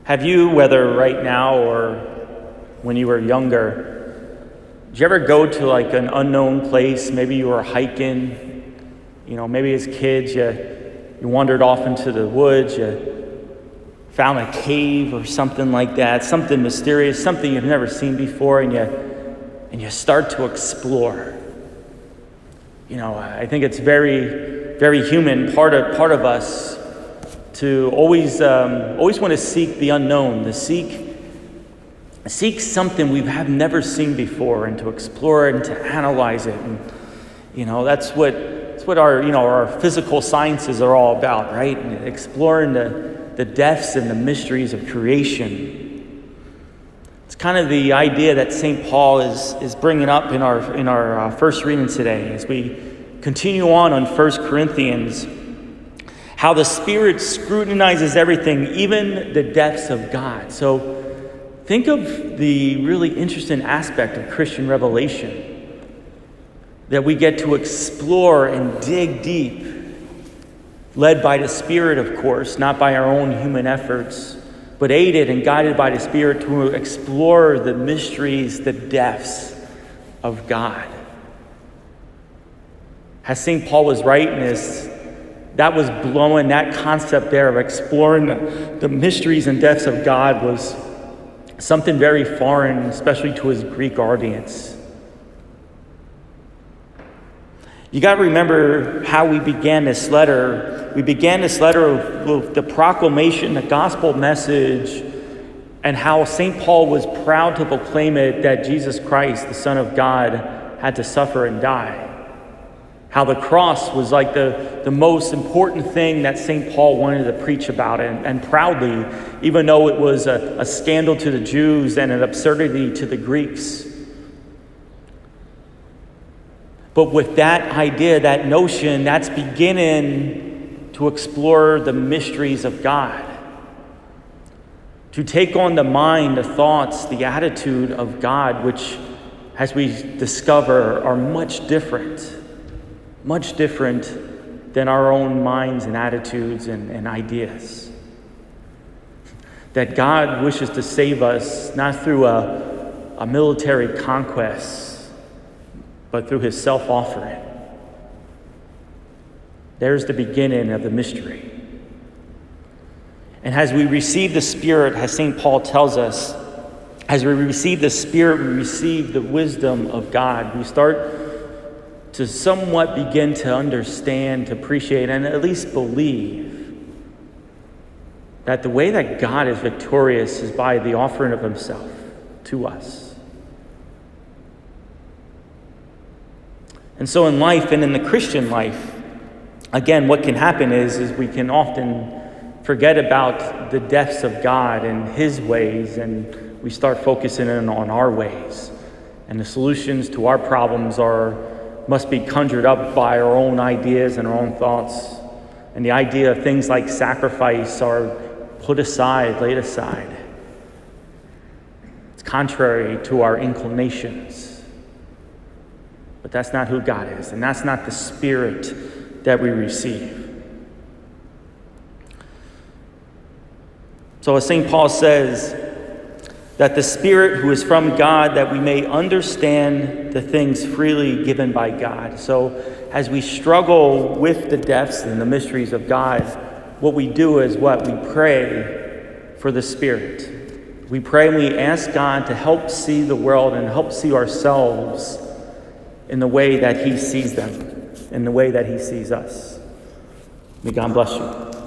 Have you, whether right now or when you were younger, did you ever go to like an unknown place? Maybe you were hiking, maybe as kids you wandered off into the woods, you found a cave or something like that, something mysterious, something you've never seen before, and you start to explore. I think it's very, very human, part of us, to always want to seek the unknown, to seek something we have never seen before, and to explore it and to analyze it. And that's what our physical sciences are all about, right? And exploring the depths and the mysteries of creation. It's kind of the idea that St. Paul is bringing up in our first reading today, as we continue on 1 Corinthians. How the Spirit scrutinizes everything, even the depths of God. So think of the really interesting aspect of Christian revelation, that we get to explore and dig deep, led by the Spirit, of course, not by our own human efforts, but aided and guided by the Spirit to explore the mysteries, the depths of God. As St. Paul was writing this, that was blowing, that concept there of exploring the mysteries and depths of God was something very foreign, especially to his Greek audience. You got to remember how we began this letter. We began this letter with the proclamation, the gospel message, and how St. Paul was proud to proclaim it, that Jesus Christ, the Son of God, had to suffer and die. How the cross was like the most important thing that St. Paul wanted to preach about, and proudly, even though it was a scandal to the Jews and an absurdity to the Greeks. But with that idea, that notion, that's beginning to explore the mysteries of God. To take on the mind, the thoughts, the attitude of God, which, as we discover, are much different than our own minds and attitudes and ideas. That God wishes to save us not through a military conquest, but through his self-offering. There's the beginning of the mystery. And as we receive the Spirit, as St. Paul tells us, as we receive the Spirit, we receive the wisdom of God. We start to somewhat begin to understand, to appreciate, and at least believe that the way that God is victorious is by the offering of himself to us. And so in life, and in the Christian life, again, what can happen is we can often forget about the depths of God and his ways, and we start focusing in on our ways. And the solutions to our problems must be conjured up by our own ideas and our own thoughts. And the idea of things like sacrifice are put aside, laid aside. It's contrary to our inclinations. But that's not who God is, and that's not the Spirit that we receive. So as St. Paul says, that the Spirit who is from God, that we may understand the things freely given by God. So as we struggle with the depths and the mysteries of God, what we do is what? We pray for the Spirit. We pray and we ask God to help see the world and help see ourselves in the way that he sees them, in the way that he sees us. May God bless you.